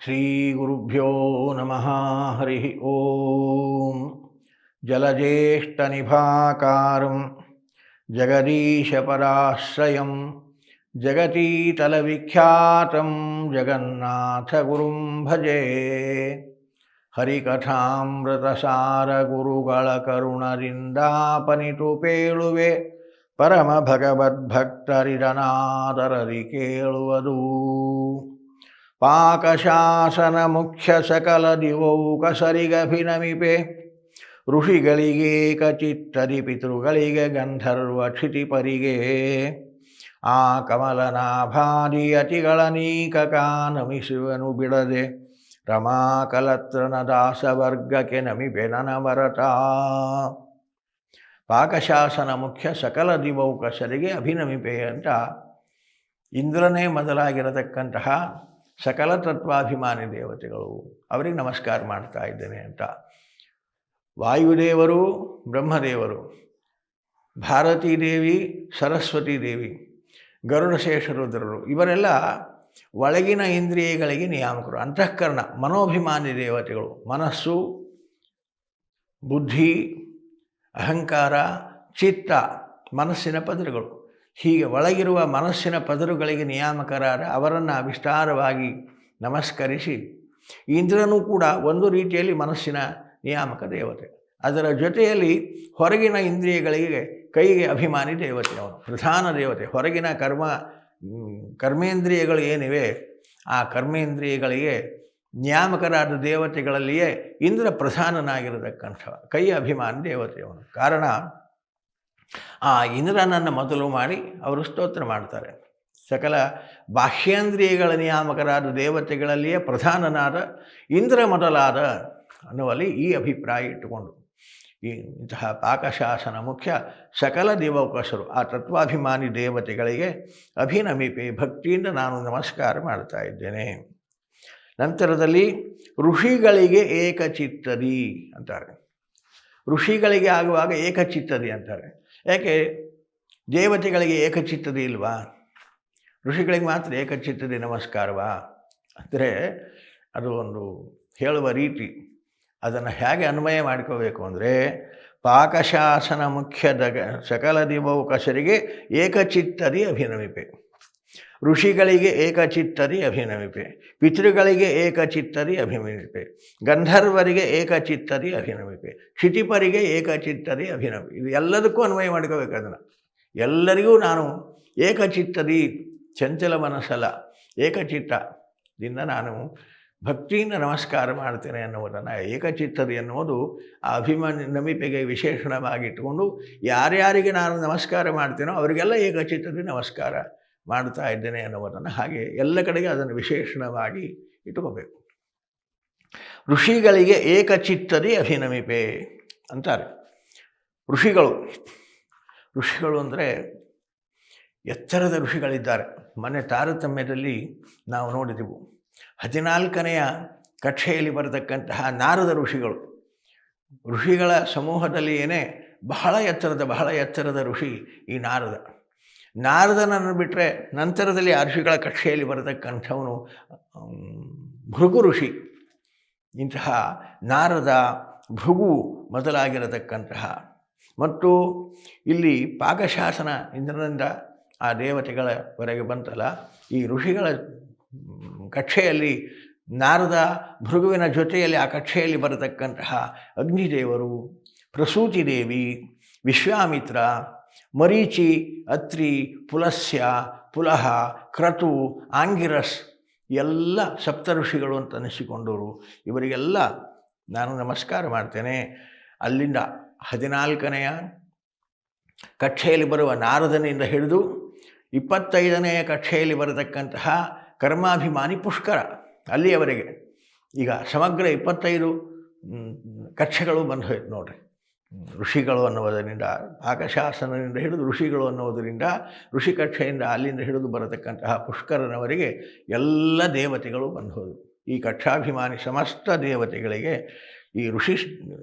ಶ್ರೀಗುರುಭ್ಯೋ ನಮಃ. ಹರಿ ಓಂ. ಜಲಜ್ಯೇಷ್ಠನಿಭಾಕಾರಂ ಜಗದೀಶಪದಾಶ್ರಯಂ ಜಗತೀತಲವಿಖ್ಯಾತಂ ಜಗನ್ನಾಥಗುರುಂ ಭಜೆ. ಹರಿಕಥಾಮೃತಸಾರ ಗುರುಗಳ ಕರುಣರಿಂದಾಪನಿತು ಪೇಳುವೆ, ಪರಮ ಭಗವದ್ಭಕ್ತರಿದನಾದರದಿ ಕೇಳುವುದು. ಪಾಕಶಾಸನ ಮುಖ್ಯ ಸಕಲ ದಿವೌಕಸರಿಗಭಿನಮಿಪೆ, ಋಷಿಗಳಿಗೇಕ ಚಿತ್ತದಿ ಪಿತೃಗಳಿಗೆ ಗಂಧರ್ವ ಕ್ಷಿತಿಪರಿಗೆ. ಆ ಕಮಲನಾಭಾದಿ ಅತಿಗಳ ನೀಕಕಾನಮಿಸುವನು ಬಿಡದೆ, ರಮಾಕಲತ್ರನ ದಾಸವರ್ಗಕ್ಕೆ ನಮಿಪೆ ನನವರತ. ಪಾಕಶಾಸನ ಮುಖ್ಯ ಸಕಲ ದಿವೌಕಸರಿಗೆ ಅಭಿನಮಿಪೆ ಅಂತ ಇಂದ್ರನೇ ಮೊದಲಾಗಿರತಕ್ಕಂತಹ ಸಕಲ ತತ್ವಾಭಿಮಾನಿ ದೇವತೆಗಳು ಅವರಿಗೆ ನಮಸ್ಕಾರ ಮಾಡ್ತಾ ಇದ್ದೇನೆ ಅಂತ. ವಾಯುದೇವರು, ಬ್ರಹ್ಮದೇವರು, ಭಾರತೀ ದೇವಿ, ಸರಸ್ವತೀ ದೇವಿ, ಗರುಡಶೇಷರುದ್ರರು ಇವರೆಲ್ಲ ಒಳಗಿನ ಇಂದ್ರಿಯಗಳಿಗೆ ನಿಯಾಮಕರು. ಅಂತಃಕರಣ ಮನೋಭಿಮಾನಿ ದೇವತೆಗಳು. ಮನಸ್ಸು, ಬುದ್ಧಿ, ಅಹಂಕಾರ, ಚಿತ್ತ ಮನಸ್ಸಿನ ಪದರುಗಳು. ಹೀಗೆ ಒಳಗಿರುವ ಮನಸ್ಸಿನ ಪದರುಗಳಿಗೆ ನಿಯಾಮಕರಾದ ಅವರನ್ನು ವಿಸ್ತಾರವಾಗಿ ನಮಸ್ಕರಿಸಿ, ಇಂದ್ರನೂ ಕೂಡ ಒಂದು ರೀತಿಯಲ್ಲಿ ಮನಸ್ಸಿನ ನಿಯಾಮಕ ದೇವತೆ. ಅದರ ಜೊತೆಯಲ್ಲಿ ಹೊರಗಿನ ಇಂದ್ರಿಯಗಳಿಗೆ ಕೈಗೆ ಅಭಿಮಾನಿ ದೇವತೆ ಅವನು, ಪ್ರಧಾನ ದೇವತೆ. ಹೊರಗಿನ ಕರ್ಮೇಂದ್ರಿಯಗಳು ಏನಿವೆ ಆ ಕರ್ಮೇಂದ್ರಿಯಗಳಿಗೆ ನಿಯಾಮಕರಾದ ದೇವತೆಗಳಲ್ಲಿಯೇ ಇಂದ್ರ ಪ್ರಧಾನನಾಗಿರತಕ್ಕಂಥ ಕೈ ಅಭಿಮಾನಿ ದೇವತೆಯವನು. ಕಾರಣ ಆ ಇಂದ್ರನನ್ನು ಮೊದಲು ಮಾಡಿ ಅವರು ಸ್ತೋತ್ರ ಮಾಡ್ತಾರೆ. ಸಕಲ ಬಾಹ್ಯೇಂದ್ರಿಯಗಳ ನಿಯಾಮಕರಾದ ದೇವತೆಗಳಲ್ಲಿಯೇ ಪ್ರಧಾನನಾದ ಇಂದ್ರ ಮೊದಲಾದ ಅನ್ನುವಲ್ಲಿ ಈ ಅಭಿಪ್ರಾಯ ಇಟ್ಟುಕೊಂಡು ಇಂತಹ ಪಾಕಶಾಸನ ಮುಖ್ಯ ಸಕಲ ದಿವೌಕಸರು ಆ ತತ್ವಾಭಿಮಾನಿ ದೇವತೆಗಳಿಗೆ ಅಭಿನಮಿಪೆ, ಭಕ್ತಿಯಿಂದ ನಾನು ನಮಸ್ಕಾರ ಮಾಡ್ತಾ ಇದ್ದೇನೆ. ನಂತರದಲ್ಲಿ ಋಷಿಗಳಿಗೆ ಏಕಚಿತ್ತದಿ ಅಂತಾರೆ. ಋಷಿಗಳಿಗೆ ಆಗುವಾಗ ಏಕಚಿತ್ತದಿ ಅಂತಾರೆ. ಯಾಕೆ ದೇವತೆಗಳಿಗೆ ಏಕಚಿತ್ತದಿ ಇಲ್ವಾ? ಋಷಿಗಳಿಗೆ ಮಾತ್ರ ಏಕಚಿತ್ತದಿ ನಮಸ್ಕಾರವಾ ಅಂದರೆ ಅದು ಒಂದು ಹೇಳುವ ರೀತಿ. ಅದನ್ನು ಹೇಗೆ ಅನ್ವಯ ಮಾಡ್ಕೋಬೇಕು ಅಂದರೆ, ಪಾಕಶಾಸನ ಮುಖ್ಯದ ಸಕಲ ದಿವೌಕಸರಿಗೆ ಏಕಚಿತ್ತದಿ ಅಭಿನಮಿಪೆ, ಋಷಿಗಳಿಗೆ ಏಕಚಿತ್ತದಿ ಅಭಿನಮಿಪೆ, ಪಿತೃಗಳಿಗೆ ಏಕಚಿತ್ತದಿ ಅಭಿನಮಿಪೆ, ಗಂಧರ್ವರಿಗೆ ಏಕಚಿತ್ತದಿ ಅಭಿನಮಿಪೆ, ಕ್ಷಿತಿಪರಿಗೆ ಏಕಚಿತ್ತದಿ ಅಭಿನಮಿಪೆ. ಇದು ಎಲ್ಲದಕ್ಕೂ ಅನ್ವಯ ಮಾಡ್ಕೋಬೇಕು. ಅದನ್ನು ಎಲ್ಲರಿಗೂ ನಾನು ಏಕಚಿತ್ತದಿ, ಚಂಚಲ ಮನಸ್ಸಲ್ಲ, ಏಕಚಿತ್ತದಿಂದ ನಾನು ಭಕ್ತಿಯಿಂದ ನಮಸ್ಕಾರ ಮಾಡ್ತೇನೆ ಅನ್ನುವುದನ್ನು, ಏಕಚಿತ್ತದಿ ಎನ್ನುವುದು ಆ ನಮಿಪೆಗೆ ವಿಶೇಷಣವಾಗಿಟ್ಟುಕೊಂಡು ಯಾರ್ಯಾರಿಗೆ ನಾನು ನಮಸ್ಕಾರ ಮಾಡ್ತೇನೋ ಅವರಿಗೆಲ್ಲ ಏಕಚಿತ್ತದಿ ನಮಸ್ಕಾರ ಮಾಡ್ತಾ ಇದ್ದೇನೆ ಅನ್ನುವುದನ್ನು ಹಾಗೆ ಎಲ್ಲ ಕಡೆಗೆ ಅದನ್ನು ವಿಶೇಷಣವಾಗಿ ಇಟ್ಕೋಬೇಕು. ಋಷಿಗಳಿಗೆ ಏಕಚಿತ್ತದಿ ಅಭಿನಮಿಪೆ ಅಂತಾರೆ. ಋಷಿಗಳು ಅಂದರೆ ಎತ್ತರದ ಋಷಿಗಳಿದ್ದಾರೆ. ಮೊನ್ನೆ ತಾರತಮ್ಯದಲ್ಲಿ ನಾವು ನೋಡಿದೆವು. 14ನೆಯ ಕಕ್ಷೆಯಲ್ಲಿ ಬರತಕ್ಕಂತಹ ನಾರದ ಋಷಿಗಳ ಸಮೂಹದಲ್ಲಿ ಏನೇ ಬಹಳ ಎತ್ತರದ ಋಷಿ ಈ ನಾರದನನ್ನು ಬಿಟ್ಟರೆ ನಂತರದಲ್ಲಿ ಆ ಋಷಿಗಳ ಕಕ್ಷೆಯಲ್ಲಿ ಬರತಕ್ಕಂಥವನು ಭೃಗು ಋಷಿ. ಇಂತಹ ನಾರದ, ಭೃಗು ಮೊದಲಾಗಿರತಕ್ಕಂತಹ ಮತ್ತು ಇಲ್ಲಿ ಪಾಕಶಾಸನ ಇಂದ್ರನಿಂದ ಆ ದೇವತೆಗಳವರೆಗೆ ಬಂತಲ್ಲ, ಈ ಋಷಿಗಳ ಕಕ್ಷೆಯಲ್ಲಿ ನಾರದ ಭೃಗುವಿನ ಜೊತೆಯಲ್ಲಿ ಆ ಕಕ್ಷೆಯಲ್ಲಿ ಬರತಕ್ಕಂತಹ ಅಗ್ನಿದೇವರು, ಪ್ರಸೂತಿ ದೇವಿ, ವಿಶ್ವಾಮಿತ್ರ, ಮರೀಚಿ, ಅತ್ರಿ, ಪುಲಸ್ಯ, ಪುಲಹ, ಕ್ರತು, ಆಂಗಿರಸ್ ಎಲ್ಲ ಸಪ್ತ ಋಷಿಗಳು ಅಂತ ಅನಿಸಿಕೊಂಡವರು. ಇವರಿಗೆಲ್ಲ ನಾನು ನಮಸ್ಕಾರ ಮಾಡ್ತೇನೆ. ಅಲ್ಲಿಂದ 14ನೆಯ ಕಕ್ಷೆಯಲ್ಲಿ ಬರುವ ನಾರದನಿಂದ ಹಿಡಿದು 25ನೆಯ ಕಕ್ಷೆಯಲ್ಲಿ ಬರತಕ್ಕಂತಹ ಕರ್ಮಾಭಿಮಾನಿ ಪುಷ್ಕರ ಅಲ್ಲಿಯವರೆಗೆ ಈಗ ಸಮಗ್ರ 25 ಕಕ್ಷೆಗಳು ಬಂದು ಹೋಯ್ತು ನೋಡ್ರಿ. ಋಷಿಗಳು ಅನ್ನುವುದರಿಂದ, ಪಾಕಶಾಸನದಿಂದ ಹಿಡಿದು ಋಷಿಗಳು ಅನ್ನುವುದರಿಂದ, ಋಷಿ ಕಕ್ಷೆಯಿಂದ ಅಲ್ಲಿಂದ ಹಿಡಿದು ಬರತಕ್ಕಂತಹ ಪುಷ್ಕರನವರೆಗೆ ಎಲ್ಲ ದೇವತೆಗಳು ಬಂದು ಹೋದರು. ಈ ಕಕ್ಷಾಭಿಮಾನಿ ಸಮಸ್ತ ದೇವತೆಗಳಿಗೆ, ಈ ಋಷಿ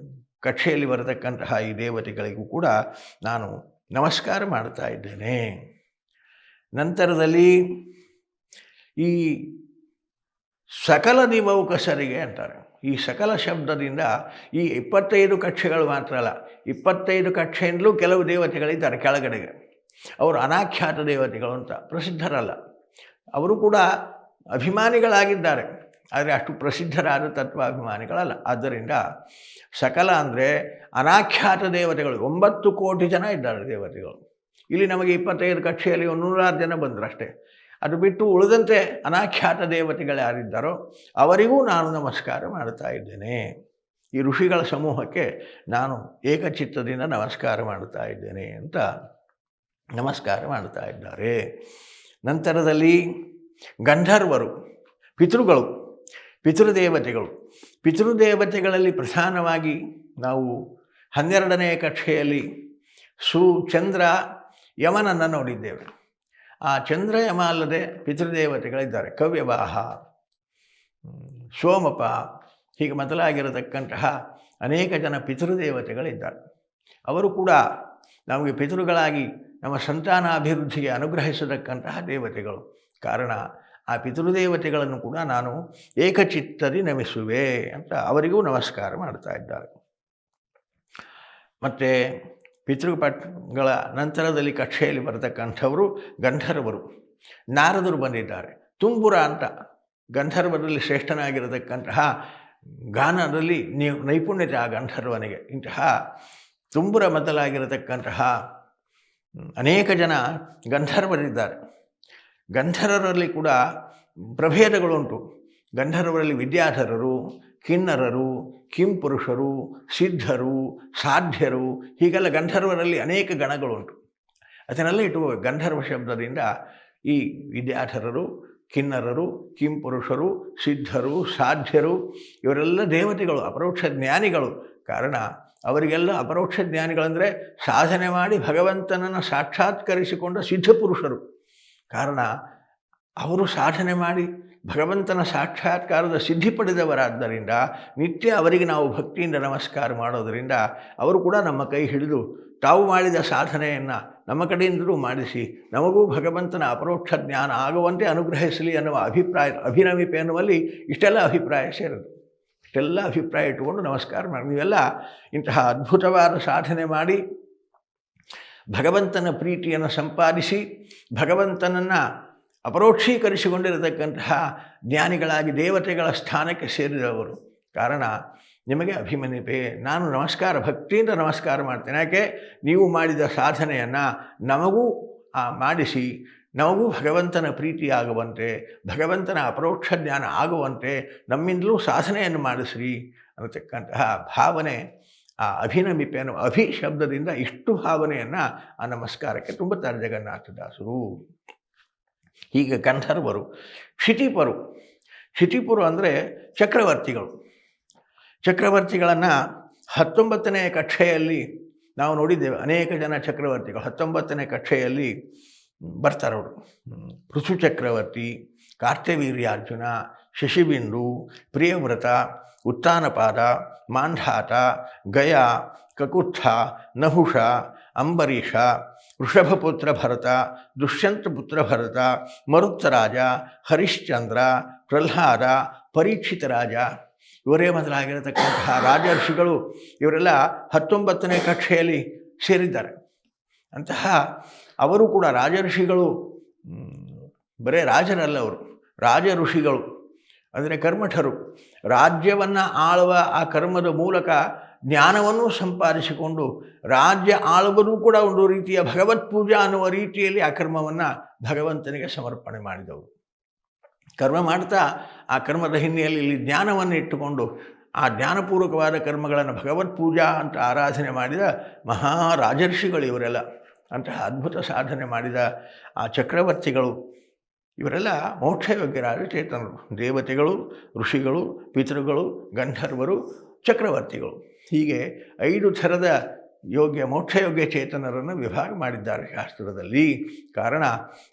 ಕಕ್ಷೆಯಲ್ಲಿ ಬರತಕ್ಕಂತಹ ಈ ದೇವತೆಗಳಿಗೂ ಕೂಡ ನಾನು ನಮಸ್ಕಾರ ಮಾಡ್ತಾ ಇದ್ದೇನೆ. ನಂತರದಲ್ಲಿ ಈ ಸಕಲ ದಿವೌಕಸರಿಗೆ ಅಂತಾರೆ. ಈ ಸಕಲ ಶಬ್ದದಿಂದ ಈ 25 ಕಕ್ಷೆಗಳು ಮಾತ್ರ ಅಲ್ಲ, 25 ಕಕ್ಷೆಯಿಂದಲೂ ಕೆಲವು ದೇವತೆಗಳಿದ್ದಾರೆ ಕೆಳಗಡೆಗೆ. ಅವರು ಅನಾಖ್ಯಾತ ದೇವತೆಗಳು ಅಂತ ಪ್ರಸಿದ್ಧರಲ್ಲ. ಅವರು ಕೂಡ ಅಭಿಮಾನಿಗಳಾಗಿದ್ದಾರೆ, ಆದರೆ ಅಷ್ಟು ಪ್ರಸಿದ್ಧರಾದ ತತ್ವಾಭಿಮಾನಿಗಳಲ್ಲ. ಆದ್ದರಿಂದ ಸಕಲ ಅಂದರೆ ಅನಾಖ್ಯಾತ ದೇವತೆಗಳು 9 ಕೋಟಿ ಜನ ಇದ್ದಾರೆ ದೇವತೆಗಳು. ಇಲ್ಲಿ ನಮಗೆ 25 ಕಕ್ಷೆಯಲ್ಲಿ 100 ಜನ ಬಂದರು ಅಷ್ಟೇ. ಅದು ಬಿಟ್ಟು ಉಳಿದಂತೆ ಅನಾಖ್ಯಾತ ದೇವತೆಗಳು ಯಾರಿದ್ದಾರೋ ಅವರಿಗೂ ನಾನು ನಮಸ್ಕಾರ ಮಾಡ್ತಾ ಇದ್ದೇನೆ. ಈ ಋಷಿಗಳ ಸಮೂಹಕ್ಕೆ ನಾನು ಏಕಚಿತ್ತದಿಂದ ನಮಸ್ಕಾರ ಮಾಡ್ತಾ ಇದ್ದೇನೆ ಅಂತ ನಮಸ್ಕಾರ ಮಾಡ್ತಾ ಇದ್ದಾರೆ. ನಂತರದಲ್ಲಿ ಗಂಧರ್ವರು, ಪಿತೃಗಳು, ಪಿತೃದೇವತೆಗಳು. ಪಿತೃದೇವತೆಗಳಲ್ಲಿ ಪ್ರಧಾನವಾಗಿ ನಾವು 12ನೇ ಕಕ್ಷೆಯಲ್ಲಿ ಚಂದ್ರ ಯಮನನ್ನು ನೋಡಿದ್ದೇವೆ. ಆ ಚಂದ್ರ ಯಮ ಅಲ್ಲದೆ ಪಿತೃದೇವತೆಗಳಿದ್ದಾರೆ. ಕವ್ಯವಾಹ, ಸೋಮಪ, ಹೀಗೆ ಮೊದಲಾಗಿರತಕ್ಕಂತಹ ಅನೇಕ ಜನ ಪಿತೃದೇವತೆಗಳಿದ್ದಾರೆ. ಅವರು ಕೂಡ ನಮಗೆ ಪಿತೃಗಳಾಗಿ ನಮ್ಮ ಸಂತಾನಾಭಿವೃದ್ಧಿಗೆ ಅನುಗ್ರಹಿಸತಕ್ಕಂತಹ ದೇವತೆಗಳು. ಕಾರಣ ಆ ಪಿತೃದೇವತೆಗಳನ್ನು ಕೂಡ ನಾನು ಏಕಚಿತ್ತದಿ ನಮಿಸುವೆ ಅಂತ ಅವರಿಗೂ ನಮಸ್ಕಾರ ಮಾಡ್ತಾ ಇದ್ದಾರೆ. ಮತ್ತು ಪಿತೃಪಟ್ಗಳ ನಂತರದಲ್ಲಿ ಕಕ್ಷೆಯಲ್ಲಿ ಬರತಕ್ಕಂಥವರು ಗಂಧರ್ವರು. ನಾರದರು ಬಂದಿದ್ದಾರೆ. ತುಂಬುರ ಅಂತ ಗಂಧರ್ವರಲ್ಲಿ ಶ್ರೇಷ್ಠನಾಗಿರತಕ್ಕಂತಹ ಗಾನದಲ್ಲಿ ನೈಪುಣ್ಯತೆ ಆ ಗಂಧರ್ವನಿಗೆ. ಇಂತಹ ತುಂಬುರ ಮೊದಲಾಗಿರತಕ್ಕಂತಹ ಅನೇಕ ಜನ ಗಂಧರ್ವರಿದ್ದಾರೆ. ಗಂಧರ್ವರಲ್ಲಿ ಕೂಡ ಪ್ರಭೇದಗಳುಂಟು. ಗಂಧರ್ವರಲ್ಲಿ ವಿದ್ಯಾಧರರು, ಕಿನ್ನರರು, ಕಿಂಪುರುಷರು, ಸಿದ್ಧರು, ಸಾಧ್ಯರು, ಹೀಗೆಲ್ಲ ಗಂಧರ್ವರಲ್ಲಿ ಅನೇಕ ಗಣಗಳುಂಟು. ಅದನ್ನೆಲ್ಲ ಇಟ್ಟುಕೋ. ಗಂಧರ್ವ ಶಬ್ದದಿಂದ ಈ ವಿದ್ಯಾಧರರು, ಕಿನ್ನರರು, ಕಿಂಪುರುಷರು, ಸಿದ್ಧರು, ಸಾಧ್ಯರು ಇವರೆಲ್ಲ ದೇವತೆಗಳು, ಅಪರೋಕ್ಷ ಜ್ಞಾನಿಗಳು. ಕಾರಣ ಅವರಿಗೆಲ್ಲ ಅಪರೋಕ್ಷ ಜ್ಞಾನಿಗಳಂದರೆ ಸಾಧನೆ ಮಾಡಿ ಭಗವಂತನನ್ನು ಸಾಕ್ಷಾತ್ಕರಿಸಿಕೊಂಡ ಸಿದ್ಧಪುರುಷರು. ಕಾರಣ ಅವರು ಸಾಧನೆ ಮಾಡಿ ಭಗವಂತನ ಸಾಕ್ಷಾತ್ಕಾರದ ಸಿದ್ಧಿ ಪಡೆದವರಾದ್ದರಿಂದ ನಿತ್ಯ ಅವರಿಗೆ ನಾವು ಭಕ್ತಿಯಿಂದ ನಮಸ್ಕಾರ ಮಾಡೋದರಿಂದ ಅವರು ಕೂಡ ನಮ್ಮ ಕೈ ಹಿಡಿದು ತಾವು ಮಾಡಿದ ಸಾಧನೆಯನ್ನು ನಮ್ಮ ಕಡೆಯಿಂದಲೂ ಮಾಡಿಸಿ ನಮಗೂ ಭಗವಂತನ ಅಪರೋಕ್ಷ ಜ್ಞಾನ ಆಗುವಂತೆ ಅನುಗ್ರಹಿಸಲಿ ಅನ್ನುವ ಅಭಿನಮಿಪೆ ಅನ್ನುವಲ್ಲಿ ಇಷ್ಟೆಲ್ಲ ಅಭಿಪ್ರಾಯ ಸೇರಿದು. ಇಷ್ಟೆಲ್ಲ ಅಭಿಪ್ರಾಯ ಇಟ್ಟುಕೊಂಡು ನಮಸ್ಕಾರ ಮಾಡಿ ನೀವೆಲ್ಲ ಇಂತಹ ಅದ್ಭುತವಾದ ಸಾಧನೆ ಮಾಡಿ ಭಗವಂತನ ಪ್ರೀತಿಯನ್ನು ಸಂಪಾದಿಸಿ ಭಗವಂತನನ್ನು ಅಪರೋಕ್ಷೀಕರಿಸಿಕೊಂಡಿರತಕ್ಕಂತಹ ಜ್ಞಾನಿಗಳಾಗಿ ದೇವತೆಗಳ ಸ್ಥಾನಕ್ಕೆ ಸೇರಿದವರು. ಕಾರಣ ನಿಮಗೆ ಅಭಿಮನ್ಯಪೆ, ನಾನು ನಮಸ್ಕಾರ ಭಕ್ತಿಯಿಂದ ನಮಸ್ಕಾರ ಮಾಡ್ತೇನೆ. ಯಾಕೆ ನೀವು ಮಾಡಿದ ಸಾಧನೆಯನ್ನು ನಮಗೂ ಮಾಡಿಸಿ ನಮಗೂ ಭಗವಂತನ ಪ್ರೀತಿಯಾಗುವಂತೆ ಭಗವಂತನ ಅಪರೋಕ್ಷ ಜ್ಞಾನ ಆಗುವಂತೆ ನಮ್ಮಿಂದಲೂ ಸಾಧನೆಯನ್ನು ಮಾಡಿಸ್ರಿ ಅನ್ನತಕ್ಕಂತಹ ಭಾವನೆ ಆ ಅಭಿನಮಿಪೆ ಅನ್ನೋ ಅಭಿ ಶಬ್ದದಿಂದ ಇಷ್ಟು ಭಾವನೆಯನ್ನು ಆ ನಮಸ್ಕಾರಕ್ಕೆ ತುಂಬುತ್ತಾರೆ ಜಗನ್ನಾಥದಾಸರು. ಹೀಗೆ ಗಂಧರ್ವರು. ಕ್ಷಿತಿಪರು. ಕ್ಷಿತಿಪರು ಅಂದರೆ ಚಕ್ರವರ್ತಿಗಳು. ಚಕ್ರವರ್ತಿಗಳನ್ನು 19ನೇ ಕಕ್ಷೆಯಲ್ಲಿ ನಾವು ನೋಡಿದ್ದೇವೆ. ಅನೇಕ ಜನ ಚಕ್ರವರ್ತಿಗಳು 19ನೇ ಕಕ್ಷೆಯಲ್ಲಿ ಬರ್ತಾರವರು. ಪೃಥು ಚಕ್ರವರ್ತಿ, ಕಾರ್ತ್ಯವೀರ್ಯಾರ್ಜುನ, ಶಶಿಬಿಂದು, ಪ್ರಿಯವ್ರತ, ಉತ್ತಾನಪಾದ, ಮಾಂಧಾತ, ಗಯ, ಕಕುತ್ಥ, ನಹುಷ, ಅಂಬರೀಷ, ವೃಷಭಪುತ್ರ ಭರತ, ದುಷ್ಯಂತಪುತ್ರ ಭರತ, ಮರುತ್ತರಾಜ, ಹರಿಶ್ಚಂದ್ರ, ಪ್ರಹ್ಲಾದ, ಪರೀಕ್ಷಿತ ರಾಜ ಇವರೇ ಮೊದಲಾಗಿರತಕ್ಕಂತಹ ರಾಜರ್ಷಿಗಳು ಇವರೆಲ್ಲ 19ನೇ ಕಕ್ಷೆಯಲ್ಲಿ ಸೇರಿದ್ದಾರೆ. ಅಂತಹ ಅವರು ಕೂಡ ರಾಜರ್ಷಿಗಳು ಬರೇ ರಾಜರಲ್ಲ, ಅವರು ರಾಜ ಋಷಿಗಳು ಅಂದರೆ ಕರ್ಮಠರು. ರಾಜ್ಯವನ್ನು ಆಳುವ ಆ ಕರ್ಮದ ಮೂಲಕ ಜ್ಞಾನವನ್ನು ಸಂಪಾದಿಸಿಕೊಂಡು ರಾಜ್ಯ ಆಳುವುದೂ ಕೂಡ ಒಂದು ರೀತಿಯ ಭಗವತ್ ಪೂಜಾ ಅನ್ನುವ ರೀತಿಯಲ್ಲಿ ಆ ಕರ್ಮವನ್ನು ಭಗವಂತನಿಗೆ ಸಮರ್ಪಣೆ ಮಾಡಿದವರು. ಕರ್ಮ ಮಾಡ್ತಾ ಆ ಕರ್ಮದ ಹಿನ್ನೆಲೆಯಲ್ಲಿ ಇಲ್ಲಿ ಜ್ಞಾನವನ್ನು ಇಟ್ಟುಕೊಂಡು ಆ ಜ್ಞಾನಪೂರ್ವಕವಾದ ಕರ್ಮಗಳನ್ನು ಭಗವತ್ ಪೂಜಾ ಅಂತ ಆರಾಧನೆ ಮಾಡಿದ ಮಹಾರಾಜರ್ಷಿಗಳು ಇವರೆಲ್ಲ. ಅಂತಹ ಅದ್ಭುತ ಸಾಧನೆ ಮಾಡಿದ ಆ ಚಕ್ರವರ್ತಿಗಳು ಇವರೆಲ್ಲ ಮೋಕ್ಷಯೋಗ್ಯರಾದ ಚೇತನರು. ದೇವತೆಗಳು, ಋಷಿಗಳು, ಪಿತೃಗಳು, ಗಂಧರ್ವರು, ಚಕ್ರವರ್ತಿಗಳು. ಹೀಗೆ 5 ಥರದ ಯೋಗ್ಯ ಮೋಕ್ಷಯೋಗ್ಯ ಚೇತನರನ್ನು ವಿಭಾಗ ಮಾಡಿದ್ದಾರೆ ಶಾಸ್ತ್ರದಲ್ಲಿ. ಕಾರಣ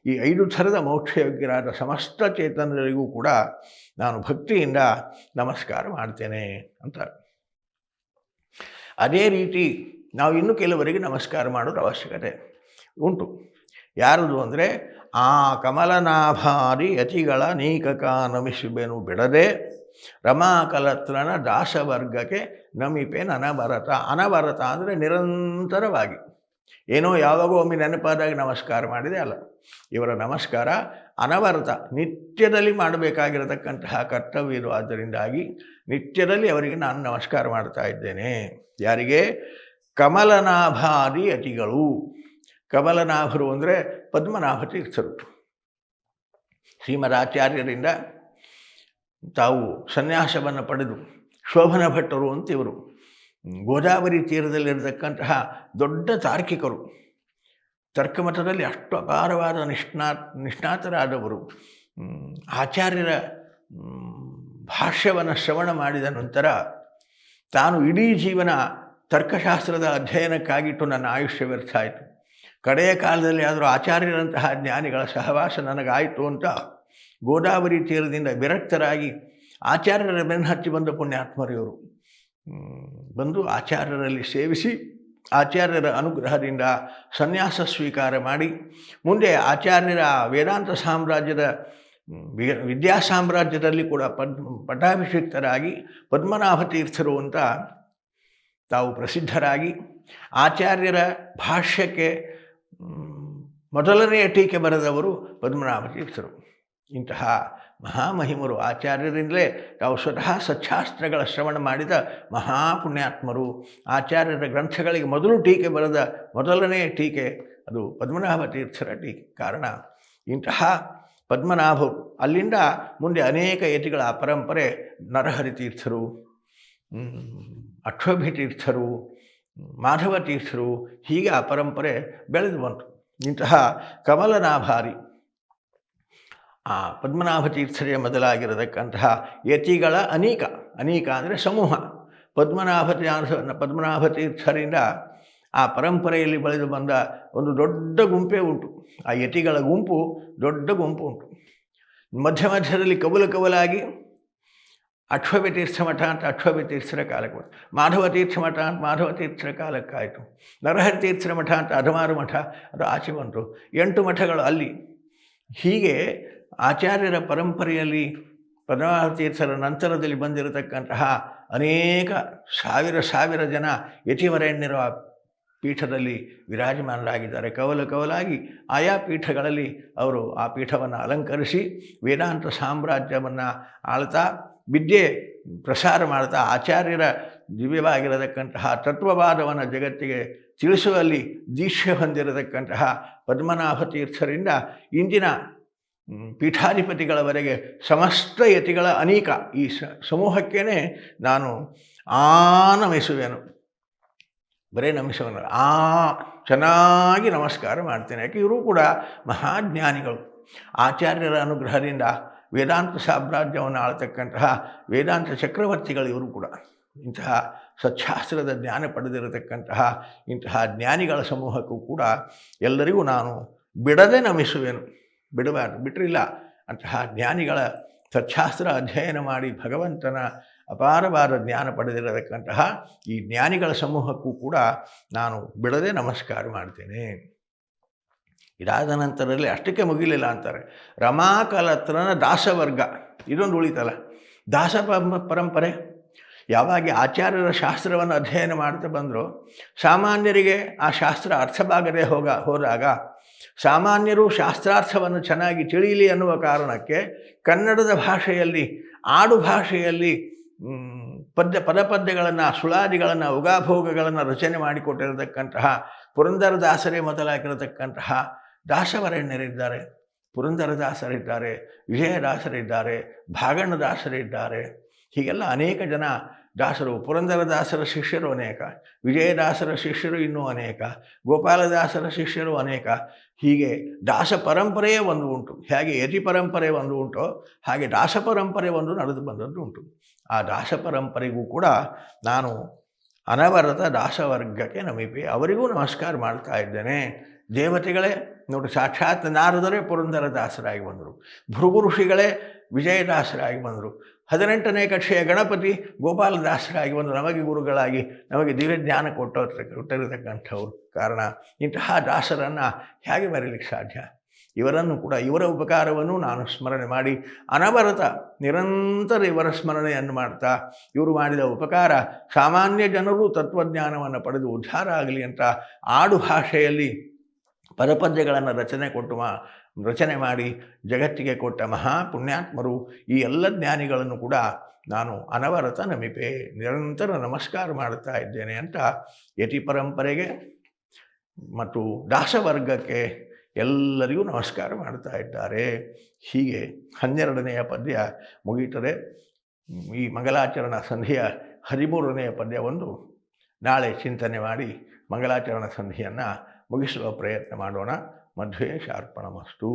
ಈ 5 ಥರದ ಮೋಕ್ಷಯೋಗ್ಯರಾದ ಸಮಸ್ತ ಚೇತನರಿಗೂ ಕೂಡ ನಾನು ಭಕ್ತಿಯಿಂದ ನಮಸ್ಕಾರ ಮಾಡ್ತೇನೆ ಅಂತ. ಅದೇ ರೀತಿ ನಾವು ಇನ್ನೂ ಕೆಲವರಿಗೆ ನಮಸ್ಕಾರ ಮಾಡೋದು ಅವಶ್ಯಕತೆ ಉಂಟು. ಯಾರದು ಅಂದರೆ ಆ ಕಮಲನಾಭಾರಿ ಯತಿಗಳ ನೀಕಕ ನಮಿಸುವೆನು ಬಿಡದೆ ರಮಾಕಲತ್ರನ ದಾಸವರ್ಗಕ್ಕೆ ನಮಿಪೆ ಅನವರತ. ಅನವರತ ಅಂದರೆ ನಿರಂತರವಾಗಿ, ಏನೋ ಯಾವಾಗೋ ಒಮ್ಮೆ ನೆನಪಾದಾಗ ನಮಸ್ಕಾರ ಮಾಡಿದೆ ಅಲ್ಲ. ಇವರ ನಮಸ್ಕಾರ ಅನವರತ, ನಿತ್ಯದಲ್ಲಿ ಮಾಡಬೇಕಾಗಿರತಕ್ಕಂತಹ ಕರ್ತವ್ಯ ಇದು. ಆದ್ದರಿಂದಾಗಿ ನಿತ್ಯದಲ್ಲಿ ಅವರಿಗೆ ನಾನು ನಮಸ್ಕಾರ ಮಾಡ್ತಾ ಇದ್ದೇನೆ. ಯಾರಿಗೆ? ಕಮಲನಾಭಾದಿ ಯತಿಗಳು. ಕಮಲನಾಭರು ಅಂದರೆ ಪದ್ಮನಾಭ ತೀರ್ಥರು. ಶ್ರೀಮದಾಚಾರ್ಯರಿಂದ ತಾವು ಸನ್ಯಾಸವನ್ನು ಪಡೆದು ಶೋಭನ ಭಟ್ಟರು ಅಂತ ಇವರು ಗೋದಾವರಿ ತೀರದಲ್ಲಿರತಕ್ಕಂತಹ ದೊಡ್ಡ ತಾರ್ಕಿಕರು. ತರ್ಕಮಠದಲ್ಲಿ ಅಷ್ಟು ಅಪಾರವಾದ ನಿಷ್ಣಾತರಾದವರು. ಆಚಾರ್ಯರ ಭಾಷ್ಯವನ್ನು ಶ್ರವಣ ಮಾಡಿದ ನಂತರ ತಾನು ಇಡೀ ಜೀವನ ತರ್ಕಶಾಸ್ತ್ರದ ಅಧ್ಯಯನಕ್ಕಾಗಿಟ್ಟು ನನ್ನ ಆಯುಷ್ಯ ವ್ಯರ್ಥ ಆಯಿತು, ಕಡೆಯ ಕಾಲದಲ್ಲಿ ಆದರೂ ಆಚಾರ್ಯರಂತಹ ಜ್ಞಾನಿಗಳ ಸಹವಾಸ ನನಗಾಯಿತು ಅಂತ ಗೋದಾವರಿ ತೀರದಿಂದ ವಿರಕ್ತರಾಗಿ ಆಚಾರ್ಯರ ಬೆನ್ನು ಹಚ್ಚಿ ಬಂದ ಪುಣ್ಯಾತ್ಮರು ಇವರು. ಬಂದು ಆಚಾರ್ಯರಲ್ಲಿ ಸೇವಿಸಿ ಆಚಾರ್ಯರ ಅನುಗ್ರಹದಿಂದ ಸನ್ಯಾಸ ಸ್ವೀಕಾರ ಮಾಡಿ ಮುಂದೆ ಆಚಾರ್ಯರ ವೇದಾಂತ ಸಾಮ್ರಾಜ್ಯದ ವಿದ್ಯಾ ಸಾಮ್ರಾಜ್ಯದಲ್ಲಿ ಕೂಡ ಪಟ್ಟಾಭಿಷಿಕ್ತರಾಗಿ ಪದ್ಮನಾಭ ತೀರ್ಥರು ಅಂತ ತಾವು ಪ್ರಸಿದ್ಧರಾಗಿ ಆಚಾರ್ಯರ ಭಾಷ್ಯಕ್ಕೆ ಮೊದಲನೆಯ ಟೀಕೆ ಬರೆದವರು ಪದ್ಮನಾಭ ತೀರ್ಥರು. ಇಂತಹ ಮಹಾಮಹಿಮರು ಆಚಾರ್ಯರಿಂದಲೇ ತಾವು ಸ್ವತಃ ಸಚ್ಛಾಸ್ತ್ರಗಳ ಶ್ರವಣ ಮಾಡಿದ ಮಹಾಪುಣ್ಯಾತ್ಮರು. ಆಚಾರ್ಯರ ಗ್ರಂಥಗಳಿಗೆ ಮೊದಲು ಟೀಕೆ ಬರೆದ ಮೊದಲನೆಯ ಟೀಕೆ ಅದು ಪದ್ಮನಾಭ ತೀರ್ಥರ ಟೀಕೆ. ಕಾರಣ ಇಂತಹ ಪದ್ಮನಾಭರು ಅಲ್ಲಿಂದ ಮುಂದೆ ಅನೇಕ ಯತಿಗಳ ಪರಂಪರೆ ನರಹರಿ ತೀರ್ಥರು, ಅಕ್ಷೋಭಿ ತೀರ್ಥರು, ಮಾಧವ ತೀರ್ಥರು, ಹೀಗೆ ಆ ಪರಂಪರೆ ಬೆಳೆದು ಬಂತು. ಇಂತಹ ಕಮಲನಾಭಾರಿ ಆ ಪದ್ಮನಾಭ ತೀರ್ಥರೇ ಮೊದಲಾಗಿರತಕ್ಕಂತಹ ಯತಿಗಳ ಅನೇಕ ಅಂದರೆ ಸಮೂಹ ಪದ್ಮನಾಭ ತೀರ್ಥರಿಂದ ಆ ಪರಂಪರೆಯಲ್ಲಿ ಬೆಳೆದು ಬಂದ ಒಂದು ದೊಡ್ಡ ಗುಂಪೇ ಉಂಟು. ಆ ಯತಿಗಳ ಗುಂಪು ದೊಡ್ಡ ಗುಂಪು ಉಂಟು. ಮಧ್ಯದಲ್ಲಿ ಕವಲಾಗಿ ಅಕ್ಷೋಭ್ಯ ತೀರ್ಥಮಠ ಅಂತ ಅಕ್ಷೋಭ್ಯ ತೀರ್ಥರ ಕಾಲಕ್ಕೆ ಬಂತು, ಮಾಧವ ತೀರ್ಥಮಠ ಅಂತ ಮಾಧವ ತೀರ್ಥರ ಕಾಲಕ್ಕಾಯಿತು, ನರಹರಿ ತೀರ್ಥರ ಮಠ ಅಂತ ಅಧಮಾರು ಮಠ ಅದು ಆಚೆ ಬಂತು, 8 ಮಠಗಳು ಅಲ್ಲಿ. ಹೀಗೆ ಆಚಾರ್ಯರ ಪರಂಪರೆಯಲ್ಲಿ ಪದ್ಮನಾಭ ತೀರ್ಥರ ನಂತರದಲ್ಲಿ ಬಂದಿರತಕ್ಕಂತಹ ಅನೇಕ ಸಾವಿರ ಜನ ಯತಿವರೇಣ್ಯರು ಆ ಪೀಠದಲ್ಲಿ ವಿರಾಜಮಾನರಾಗಿದ್ದಾರೆ. ಕವಲಾಗಿ ಆಯಾ ಪೀಠಗಳಲ್ಲಿ ಅವರು ಆ ಪೀಠವನ್ನು ಅಲಂಕರಿಸಿ ವೇದಾಂತ ಸಾಮ್ರಾಜ್ಯವನ್ನು ಆಳ್ತಾ ವಿದ್ಯೆ ಪ್ರಸಾರ ಮಾಡ್ತಾ ಆಚಾರ್ಯರ ದಿವ್ಯವಾಗಿರತಕ್ಕಂತಹ ತತ್ವವಾದವನ್ನು ಜಗತ್ತಿಗೆ ತಿಳಿಸುವಲ್ಲಿ ದೀಕ್ಷೆ ಹೊಂದಿರತಕ್ಕಂತಹ ಪದ್ಮನಾಭ ತೀರ್ಥರಿಂದ ಇಂದಿನ ಪೀಠಾಧಿಪತಿಗಳವರೆಗೆ ಸಮಸ್ತ ಯತಿಗಳ ಅನೇಕ ಈ ಸಮೂಹಕ್ಕೇ ನಾನು ನಮಿಸುವೆನು. ಬರೇ ನಮಿಸುವನು, ಚೆನ್ನಾಗಿ ನಮಸ್ಕಾರ ಮಾಡ್ತೇನೆ. ಯಾಕೆ ಇವರು ಕೂಡ ಮಹಾಜ್ಞಾನಿಗಳು. ಆಚಾರ್ಯರ ಅನುಗ್ರಹದಿಂದ ವೇದಾಂತ ಸಾಮ್ರಾಜ್ಯವನ್ನು ಆಳ್ತಕ್ಕಂತಹ ವೇದಾಂತ ಚಕ್ರವರ್ತಿಗಳು ಇವರು ಕೂಡ. ಇಂತಹ ಸಚ್ಛಾಸ್ತ್ರದ ಜ್ಞಾನ ಪಡೆದಿರತಕ್ಕಂತಹ ಇಂತಹ ಜ್ಞಾನಿಗಳ ಸಮೂಹಕ್ಕೂ ಕೂಡ ಎಲ್ಲರಿಗೂ ನಾನು ಬಿಡದೆ ನಮಿಸುವೆನು. ಬಿಟ್ಟರಿಲ್ಲ. ಅಂತಹ ಜ್ಞಾನಿಗಳ ಸಚ್ಛಾಸ್ತ್ರ ಅಧ್ಯಯನ ಮಾಡಿ ಭಗವಂತನ ಅಪಾರವಾದ ಜ್ಞಾನ ಪಡೆದಿರತಕ್ಕಂತಹ ಈ ಜ್ಞಾನಿಗಳ ಸಮೂಹಕ್ಕೂ ಕೂಡ ನಾನು ಬಿಡದೆ ನಮಸ್ಕಾರ ಮಾಡ್ತೇನೆ. ಇದಾದ ನಂತರದಲ್ಲಿ ಅಷ್ಟಕ್ಕೆ ಮುಗಿಲಿಲ್ಲ ಅಂತಾರೆ. ರಮಾಕಲತ್ರನ ದಾಸವರ್ಗ ಇದೊಂದು ಉಳಿತಲ್ಲ. ದಾಸ ಪರಂಪರೆ ಯಾವಾಗ ಆಚಾರ್ಯರ ಶಾಸ್ತ್ರವನ್ನು ಅಧ್ಯಯನ ಮಾಡ್ತಾ ಬಂದರೂ ಸಾಮಾನ್ಯರಿಗೆ ಆ ಶಾಸ್ತ್ರ ಅರ್ಥವಾಗದೆ ಹೋದಾಗ ಸಾಮಾನ್ಯರು ಶಾಸ್ತ್ರಾರ್ಥವನ್ನು ಚೆನ್ನಾಗಿ ತಿಳಿಯಲಿ ಅನ್ನುವ ಕಾರಣಕ್ಕೆ ಕನ್ನಡದ ಭಾಷೆಯಲ್ಲಿ ಆಡು ಭಾಷೆಯಲ್ಲಿ ಪದಪದ್ಯಗಳನ್ನು ಸುಳಾದಿಗಳನ್ನು ಉಗಾಭೋಗಗಳನ್ನು ರಚನೆ ಮಾಡಿಕೊಟ್ಟಿರತಕ್ಕಂತಹ ಪುರಂದರದಾಸರೇ ಮೊದಲಾಗಿರತಕ್ಕಂತಹ ದಾಸವರೇಣ್ಯರಿದ್ದಾರೆ. ಪುರಂದರದಾಸರಿದ್ದಾರೆ, ವಿಜಯದಾಸರಿದ್ದಾರೆ, ಭಾಗಣ್ಣದಾಸರಿದ್ದಾರೆ. ಹೀಗೆಲ್ಲ ಅನೇಕ ಜನ ದಾಸರು. ಪುರಂದರದಾಸರ ಶಿಷ್ಯರು ಅನೇಕ, ವಿಜಯದಾಸರ ಶಿಷ್ಯರು ಇನ್ನೂ ಅನೇಕ, ಗೋಪಾಲದಾಸರ ಶಿಷ್ಯರು ಅನೇಕ. ಹೀಗೆ ದಾಸ ಪರಂಪರೆಯೇ ಒಂದು ಉಂಟು. ಹೇಗೆ ಯತಿ ಪರಂಪರೆ ಒಂದು ಉಂಟೋ ಹಾಗೆ ದಾಸ ಪರಂಪರೆ ಒಂದು ನಡೆದು ಬಂದದ್ದು ಉಂಟು. ಆ ದಾಸ ಪರಂಪರೆಗೂ ಕೂಡ ನಾನು ಅನವರತ ದಾಸವರ್ಗಕ್ಕೆ ನಮಿಪೆ, ಅವರಿಗೂ ನಮಸ್ಕಾರ ಮಾಡ್ತಾ ಇದ್ದೇನೆ. ದೇವತೆಗಳೇ ನೋಡಿ, ಸಾಕ್ಷಾತ್ ನಾರದರೇ ಪುರಂದರದಾಸರಾಗಿ ಬಂದರು, ಭೃಗು ಋಷಿಗಳೇ ವಿಜಯದಾಸರಾಗಿ ಬಂದರು, 18ನೇ ಕಕ್ಷೆಯ ಗಣಪತಿ ಗೋಪಾಲದಾಸರಾಗಿ ಒಂದು ನಮಗೆ ಗುರುಗಳಾಗಿ ನಮಗೆ ದಿವ್ಯಜ್ಞಾನ ಕೊಟ್ಟಿರತಕ್ಕಂಥವ್ರು. ಕಾರಣ ಇಂತಹ ದಾಸರನ್ನು ಹೇಗೆ ಬರೀಲಿಕ್ಕೆ ಸಾಧ್ಯ? ಇವರನ್ನು ಕೂಡ ಇವರ ಉಪಕಾರವನ್ನು ನಾನು ಸ್ಮರಣೆ ಮಾಡಿ ಅನವರತ ನಿರಂತರ ಇವರ ಸ್ಮರಣೆಯನ್ನು ಮಾಡ್ತಾ ಇವರು ಮಾಡಿದ ಉಪಕಾರ ಸಾಮಾನ್ಯ ಜನರು ತತ್ವಜ್ಞಾನವನ್ನು ಪಡೆದು ಉದ್ಧಾರ ಆಗಲಿ ಅಂತ ಆಡು ಭಾಷೆಯಲ್ಲಿ ಪದಪದ್ಯಗಳನ್ನು ರಚನೆ ಮಾಡಿ ಜಗತ್ತಿಗೆ ಕೊಟ್ಟ ಮಹಾಪುಣ್ಯಾತ್ಮರು. ಈ ಎಲ್ಲ ಜ್ಞಾನಿಗಳನ್ನು ಕೂಡ ನಾನು ಅನವರತ ನಮಿಪೆ, ನಿರಂತರ ನಮಸ್ಕಾರ ಮಾಡುತ್ತಾ ಇದ್ದೇನೆ ಅಂತ ಯತಿ ಪರಂಪರೆಗೆ ಮತ್ತು ದಾಸವರ್ಗಕ್ಕೆ ಎಲ್ಲರಿಗೂ ನಮಸ್ಕಾರ ಮಾಡ್ತಾ ಇದ್ದಾರೆ. ಹೀಗೆ 12ನೆಯ ಪದ್ಯ ಮುಗಿಯುತ್ತದೆ. ಈ ಮಂಗಲಾಚರಣ ಸಂಧಿಯ 13ನೆಯ ಪದ್ಯವೊಂದು ನಾಳೆ ಚಿಂತನೆ ಮಾಡಿ ಮಂಗಲಾಚರಣ ಸಂಧಿಯನ್ನು ಮುಗಿಸುವ ಪ್ರಯತ್ನ ಮಾಡೋಣ. ಮಧ್ವೇಶಾರ್ಪಣಮಸ್ತು.